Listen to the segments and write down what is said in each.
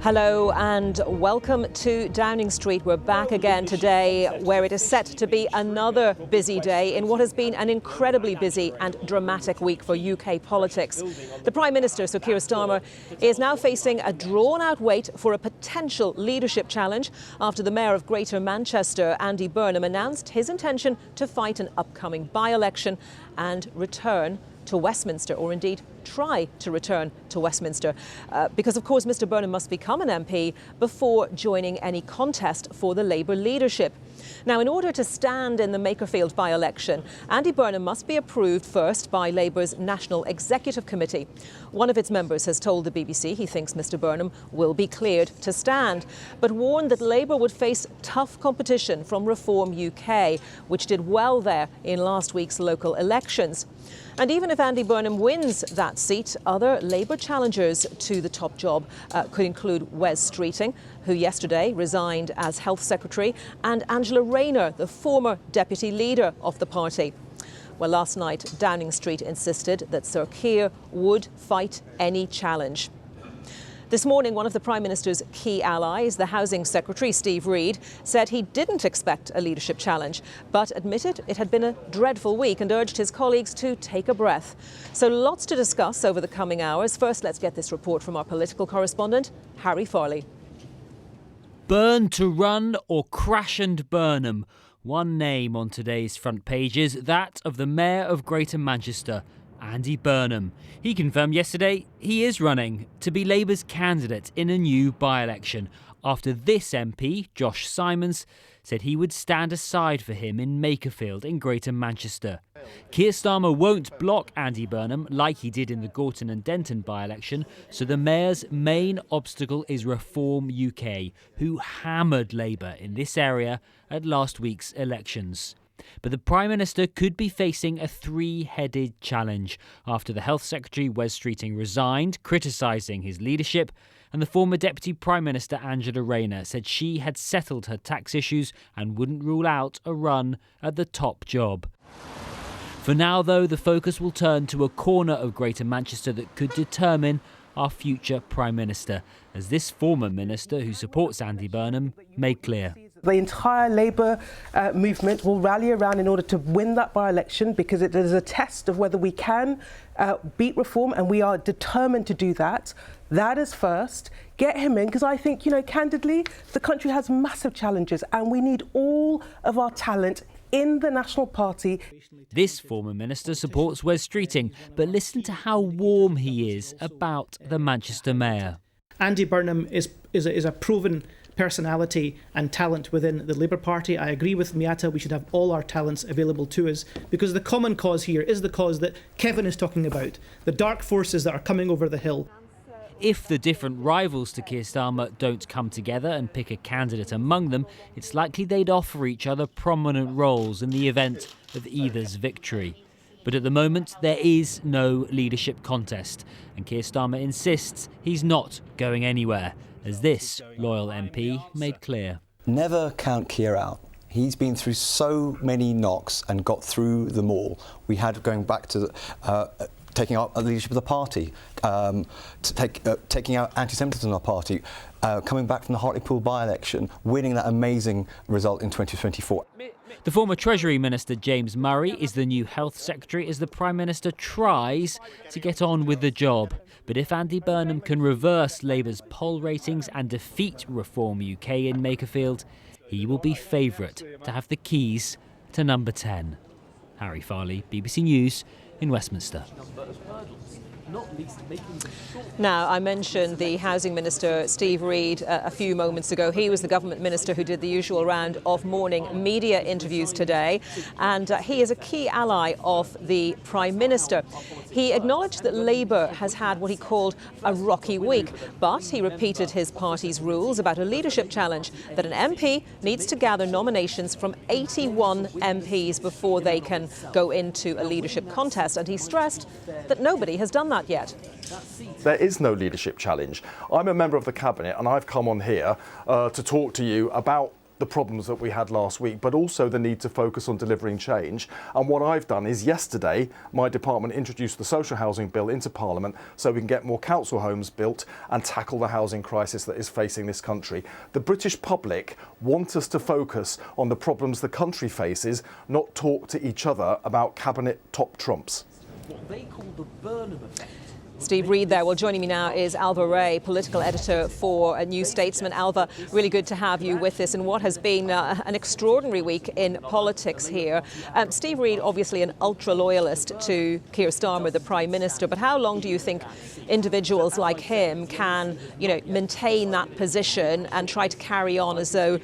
Hello and welcome to Downing Street. We're back again today where it is set to be another busy day in what has been an incredibly busy and dramatic week for UK politics. The Prime Minister, Sir Keir Starmer, is now facing a drawn-out wait for a potential leadership challenge after the Mayor of Greater Manchester, Andy Burnham, announced his intention to fight an upcoming by-election and return to Westminster, or indeed try to return to Westminster, because of course Mr Burnham must become an MP before joining any contest for the Labour leadership. Now, in order to stand in the Makerfield by-election, Andy Burnham must be approved first by Labour's National Executive Committee. One of its members has told the BBC he thinks Mr Burnham will be cleared to stand, but warned that Labour would face tough competition from Reform UK, which did well there in last week's local elections. And even if Andy Burnham wins that seat, other Labour challengers to the top job could include Wes Streeting, who yesterday resigned as Health Secretary, and Angela Rayner, the former deputy leader of the party. Well, last night, Downing Street insisted that Sir Keir would fight any challenge. This morning, one of the Prime Minister's key allies, the Housing Secretary, Steve Reid, said he didn't expect a leadership challenge, but admitted it had been a dreadful week and urged his colleagues to take a breath. So lots to discuss over the coming hours. First, let's get this report from our political correspondent, Harry Farley. Burn to run or crash and Burnham. One name on today's front pages, that of the Mayor of Greater Manchester, Andy Burnham. He confirmed yesterday he is running to be Labour's candidate in a new by-election after this MP, Josh Simons, said he would stand aside for him in Makerfield in Greater Manchester. Keir Starmer won't block Andy Burnham like he did in the Gorton and Denton by-election, so the Mayor's main obstacle is Reform UK, who hammered Labour in this area at last week's elections. But the Prime Minister could be facing a three-headed challenge after the Health Secretary Wes Streeting resigned, criticising his leadership, and the former Deputy Prime Minister Angela Rayner said she had settled her tax issues and wouldn't rule out a run at the top job. For now, though, the focus will turn to a corner of Greater Manchester that could determine our future Prime Minister, as this former minister who supports Andy Burnham made clear. The entire Labour movement will rally around in order to win that by-election, because it is a test of whether we can beat Reform, and we are determined to do that. That is first. Get him in, because I think, candidly, the country has massive challenges and we need all of our talent in the National Party. This former minister supports Wes Streeting, but listen to how warm he is about the Manchester Mayor. Andy Burnham is a proven personality and talent within the Labour Party. I agree with Miata, we should have all our talents available to us, because the common cause here is the cause that Kevin is talking about, the dark forces that are coming over the hill. If the different rivals to Keir Starmer don't come together and pick a candidate among them, it's likely they'd offer each other prominent roles in the event of either's victory. But at the moment, there is no leadership contest, and Keir Starmer insists he's not going anywhere, as this loyal MP made clear. Never count Keir out. He's been through so many knocks and got through them all. We had going back to taking out the leadership of the party, taking out anti-Semitism in our party, coming back from the Hartlepool by-election, winning that amazing result in 2024. The former Treasury Minister James Murray is the new Health Secretary as the Prime Minister tries to get on with the job. But if Andy Burnham can reverse Labour's poll ratings and defeat Reform UK in Makerfield, he will be favourite to have the keys to number 10. Harry Farley, BBC News in Westminster. Now, I mentioned the Housing Minister, Steve Reid, a few moments ago. He was the government minister who did the usual round of morning media interviews today, and he is a key ally of the Prime Minister. He acknowledged that Labour has had what he called a rocky week, but he repeated his party's rules about a leadership challenge, that an MP needs to gather nominations from 81 MPs before they can go into a leadership contest, and he stressed that nobody has done that yet. There is no leadership challenge. I'm a member of the Cabinet and I've come on here to talk to you about the problems that we had last week, but also the need to focus on delivering change. And what I've done is yesterday, my department introduced the social housing bill into Parliament so we can get more council homes built and tackle the housing crisis that is facing this country. The British public want us to focus on the problems the country faces, not talk to each other about cabinet top trumps. What they call the Burnham effect. Steve Reid there. Well, joining me now is Alva Ray, political editor for A New Statesman. Alva, really good to have you with us in what has been an extraordinary week in politics here. Steve Reid, obviously an ultra-loyalist to Keir Starmer, the Prime Minister, but how long do you think individuals like him can, maintain that position and try to carry on as though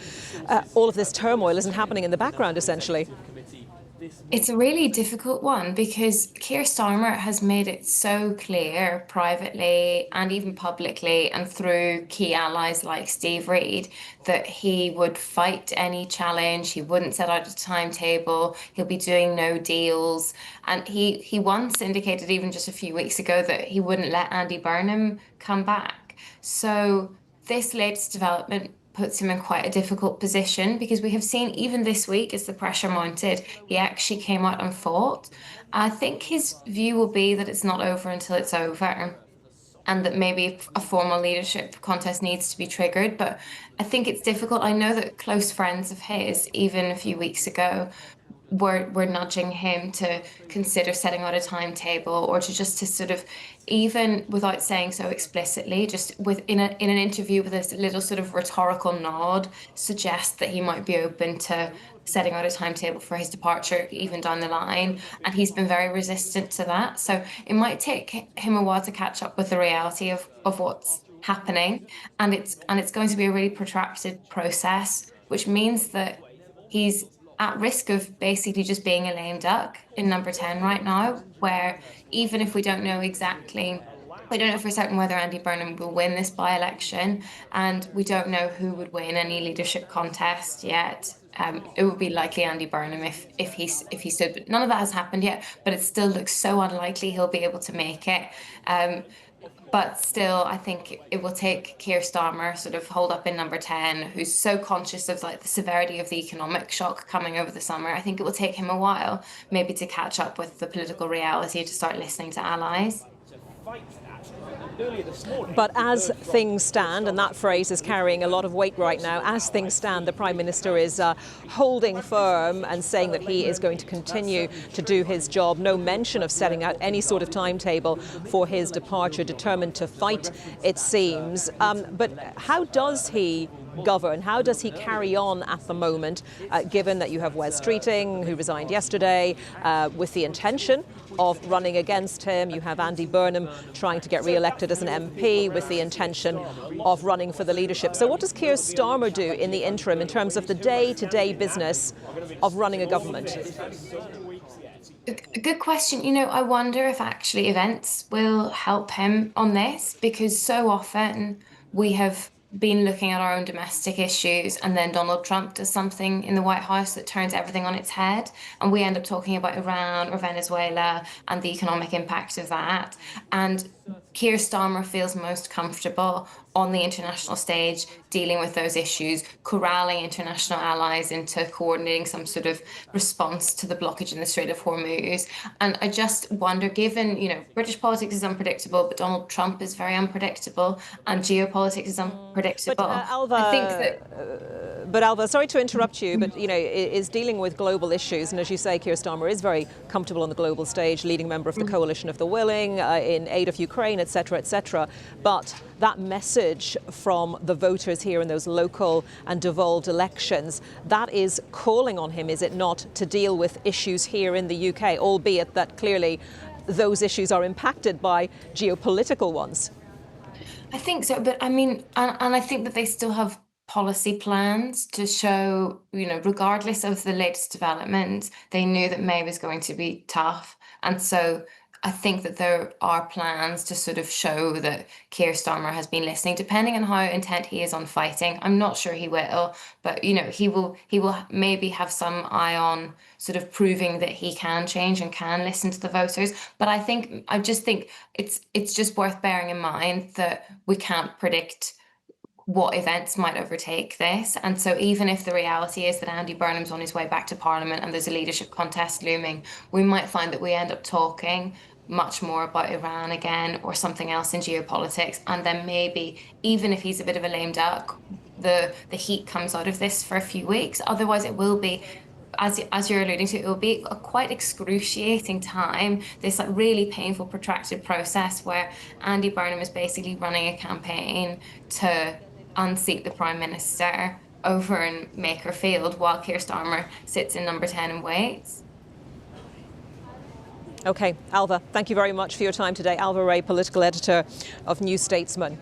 all of this turmoil isn't happening in the background, essentially? It's a really difficult one because Keir Starmer has made it so clear privately and even publicly and through key allies like Steve Reid that he would fight any challenge, he wouldn't set out a timetable, he'll be doing no deals. And he once indicated even just a few weeks ago that he wouldn't let Andy Burnham come back. So this latest development puts him in quite a difficult position because we have seen even this week as the pressure mounted, he actually came out and fought. I think his view will be that it's not over until it's over and that maybe a formal leadership contest needs to be triggered. But I think it's difficult. I know that close friends of his, even a few weeks ago, were nudging him to consider setting out a timetable or to sort of, even without saying so explicitly, just in an interview with a little sort of rhetorical nod, suggest that he might be open to setting out a timetable for his departure even down the line. And he's been very resistant to that. So it might take him a while to catch up with the reality of what's happening. And it's going to be a really protracted process, which means that he's at risk of basically just being a lame duck in number 10 right now, where even if we don't know for certain whether Andy Burnham will win this by-election, and we don't know who would win any leadership contest yet. It would be likely Andy Burnham if he stood. But none of that has happened yet, but it still looks so unlikely he'll be able to make it. But still, I think it will take Keir Starmer sort of hold up in number 10, who's so conscious of the severity of the economic shock coming over the summer. I think it will take him a while maybe to catch up with the political reality, to start listening to allies. But as things stand, and that phrase is carrying a lot of weight right now, as things stand, the Prime Minister is holding firm and saying that he is going to continue to do his job. No mention of setting out any sort of timetable for his departure, determined to fight, it seems. But how does he govern? How does he carry on at the moment, given that you have Wes Streeting, who resigned yesterday, with the intention of running against him? You have Andy Burnham trying to get re-elected as an MP with the intention of running for the leadership. So what does Keir Starmer do in the interim in terms of the day-to-day business of running a government? A good question. I wonder if actually events will help him on this, because so often we have been looking at our own domestic issues and then Donald Trump does something in the White House that turns everything on its head, and we end up talking about Iran or Venezuela and the economic impact of that. And Keir Starmer feels most comfortable on the international stage dealing with those issues, corralling international allies into coordinating some sort of response to the blockage in the Strait of Hormuz. And I just wonder, given, British politics is unpredictable, but Donald Trump is very unpredictable, and geopolitics is unpredictable. But Alva, I think that... But Alva, sorry to interrupt you, but is dealing with global issues, and as you say, Keir Starmer is very comfortable on the global stage, leading member of the Coalition of the Willing, in aid of Ukraine, etc., etc. But that message from the voters here in those local and devolved elections, that is calling on him, is it not, to deal with issues here in the UK, albeit that clearly those issues are impacted by geopolitical ones? I think so, but I mean, and I think that they still have policy plans to show, regardless of the latest developments, they knew that May was going to be tough. And so I think that there are plans to sort of show that Keir Starmer has been listening, depending on how intent he is on fighting. I'm not sure he will, but he will maybe have some eye on sort of proving that he can change and can listen to the voters. But I just think it's just worth bearing in mind that we can't predict what events might overtake this. And so even if the reality is that Andy Burnham's on his way back to Parliament and there's a leadership contest looming, we might find that we end up talking much more about Iran again or something else in geopolitics. And then maybe, even if he's a bit of a lame duck, the heat comes out of this for a few weeks. Otherwise, it will be, as you're alluding to, it will be a quite excruciating time, this like really painful, protracted process where Andy Burnham is basically running a campaign to unseat the Prime Minister over in Makerfield while Keir Starmer sits in number 10 and waits. OK, Alva, thank you very much for your time today. Alva Ray, political editor of New Statesman.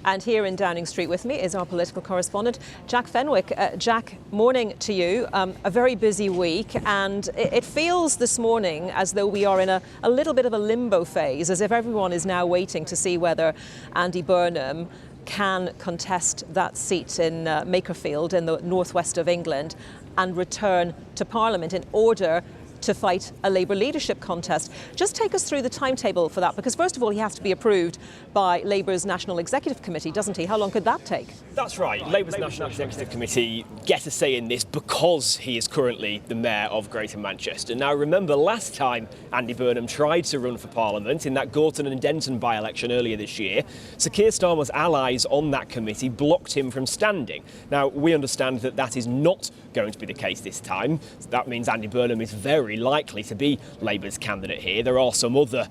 And here in Downing Street with me is our political correspondent, Jack Fenwick. Jack, morning to you. A very busy week, and it feels this morning as though we are in a little bit of a limbo phase, as if everyone is now waiting to see whether Andy Burnham can contest that seat in Makerfield in the northwest of England and return to Parliament in order to fight a Labour leadership contest. Just take us through the timetable for that, because first of all, he has to be approved by Labour's National Executive Committee, doesn't he? How long could that take? That's right. Labour's National Executive Committee get a say in this because he is currently the Mayor of Greater Manchester. Now, remember last time Andy Burnham tried to run for Parliament in that Gorton and Denton by-election earlier this year, Sir Keir Starmer's allies on that committee blocked him from standing. Now, we understand that that is not going to be the case this time. That means Andy Burnham is very likely to be Labour's candidate here. There are some other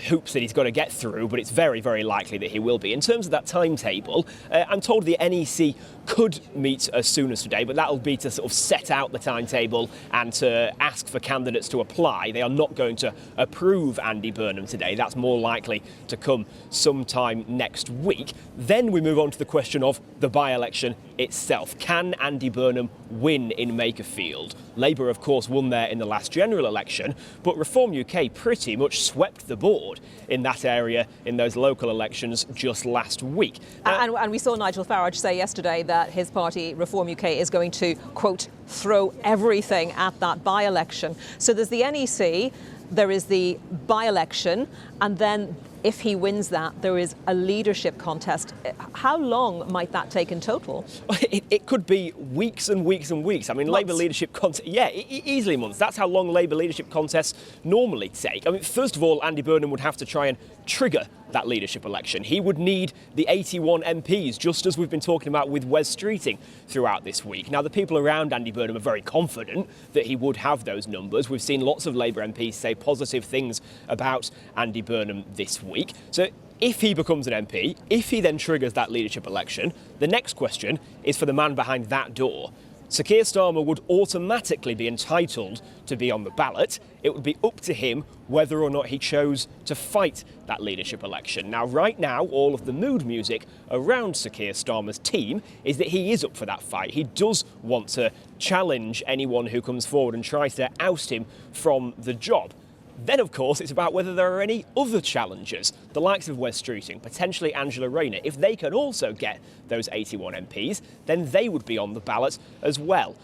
hoops that he's got to get through, but it's very, very likely that he will be. In terms of that timetable, I'm told the NEC could meet as soon as today, but that'll be to sort of set out the timetable and to ask for candidates to apply. They are not going to approve Andy Burnham today. That's more likely to come sometime next week. Then we move on to the question of the by-election itself. Can Andy Burnham win in Makerfield? Labour, of course, won there in the last general election, but Reform UK pretty much swept the board in that area in those local elections just last week. And we saw Nigel Farage say yesterday that his party, Reform UK, is going to, quote, throw everything at that by-election. So there's the NEC, there is the by-election, and then if he wins that, there is a leadership contest. How long might that take in total? It could be weeks and weeks and weeks. I mean, Months. Labour leadership contest, yeah, easily months. That's how long Labour leadership contests normally take. I mean, first of all, Andy Burnham would have to try and trigger that leadership election. He would need the 81 MPs, just as we've been talking about with Wes Streeting throughout this week. Now, the people around Andy Burnham are very confident that he would have those numbers. We've seen lots of Labour MPs say positive things about Andy Burnham this week. So if he becomes an MP, if he then triggers that leadership election, the next question is for the man behind that door. Sir Keir Starmer would automatically be entitled to be on the ballot. It would be up to him whether or not he chose to fight that leadership election. Now, right now, all of the mood music around Sir Keir Starmer's team is that he is up for that fight. He does want to challenge anyone who comes forward and tries to oust him from the job. Then, of course, it's about whether there are any other challengers, the likes of Wes Streeting, potentially Angela Rayner. If they can also get those 81 MPs, then they would be on the ballot as well.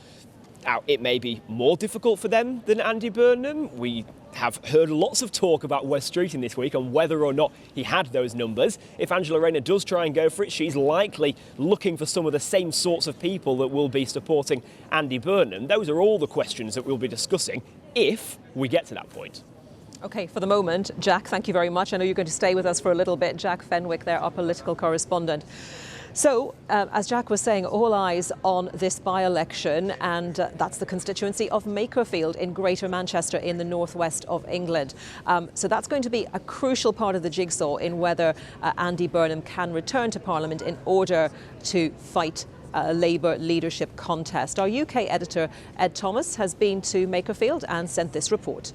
Now, it may be more difficult for them than Andy Burnham. We have heard lots of talk about Wes Streeting this week on whether or not he had those numbers. If Angela Rayner does try and go for it, she's likely looking for some of the same sorts of people that will be supporting Andy Burnham. Those are all the questions that we'll be discussing if we get to that point. OK, for the moment, Jack, thank you very much. I know you're going to stay with us for a little bit. Jack Fenwick there, our political correspondent. So, as Jack was saying, all eyes on this by-election, and that's the constituency of Makerfield in Greater Manchester in the northwest of England. So that's going to be a crucial part of the jigsaw in whether Andy Burnham can return to Parliament in order to fight a Labour leadership contest. Our UK editor, Ed Thomas, has been to Makerfield and sent this report.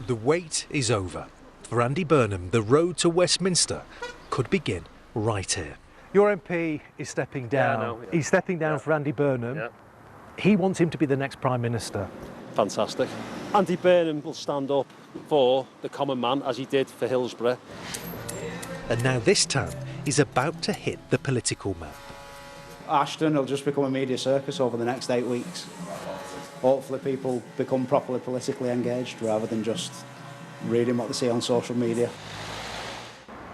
The wait is over. For Andy Burnham, the road to Westminster could begin right here. Your MP is stepping down. Yeah, I know, yeah. He's stepping down for Andy Burnham. Yeah. He wants him to be the next Prime Minister. Fantastic. Andy Burnham will stand up for the common man, as he did for Hillsborough. And now this town is about to hit the political map. Ashton will just become a media circus over the next 8 weeks. Hopefully people become properly politically engaged rather than just reading what they see on social media.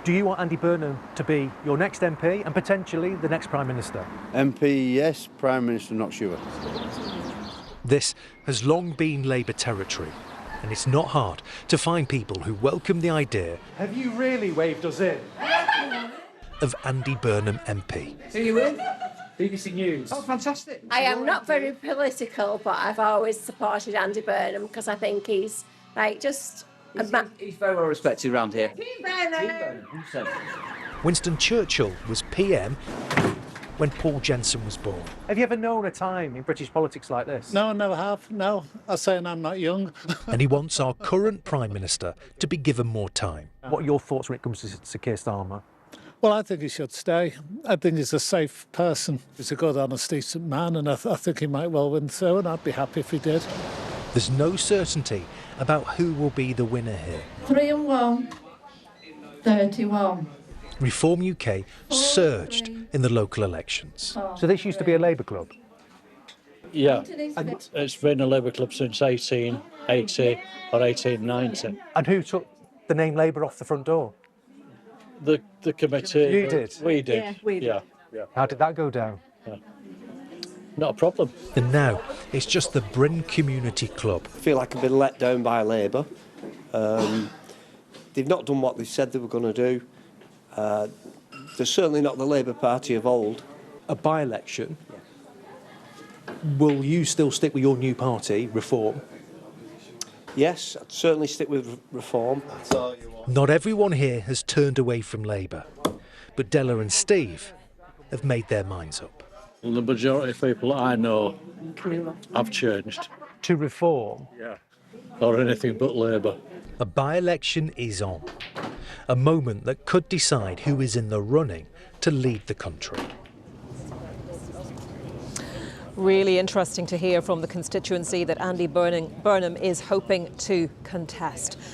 Do you want Andy Burnham to be your next MP and potentially the next Prime Minister? MP, yes. Prime Minister, not sure. This has long been Labour territory, and it's not hard to find people who welcome the idea Have you really waved us in? of Andy Burnham MP. Who are you with? BBC News. Oh, fantastic. I am not very political, but I've always supported Andy Burnham because I think he's just He's very well respected around here. Winston Churchill was PM when Paul Jensen was born. Have you ever known a time in British politics like this? No, I never have. No, I'm saying I'm not young. And he wants our current Prime Minister to be given more time. What are your thoughts when it comes to Keir Starmer? Well, I think he should stay. I think he's a safe person. He's a good, honest, decent man, and I think he might well win through, and I'd be happy if he did. There's no certainty about who will be the winner here. 3 and 1, 31. Reform UK surged in the local elections. So this used to be a Labour club? Yeah, it's been a Labour club since 1880 or 1890. And who took the name Labour off the front door? The committee. You did? We did. Yeah, we did. Yeah. How did that go down? Not a problem. And now it's just the Bryn Community Club. I feel like I've been let down by Labour. They've not done what they said they were going to do. They're certainly not the Labour Party of old. A by-election. Will you still stick with your new party, Reform? Yes, I'd certainly stick with Reform. Not everyone here has turned away from Labour, but Della and Steve have made their minds up. Well, the majority of people I know have changed. To Reform? Yeah. Or anything but Labour. A by-election is on. A moment that could decide who is in the running to lead the country. Really interesting to hear from the constituency that Andy Burnham is hoping to contest.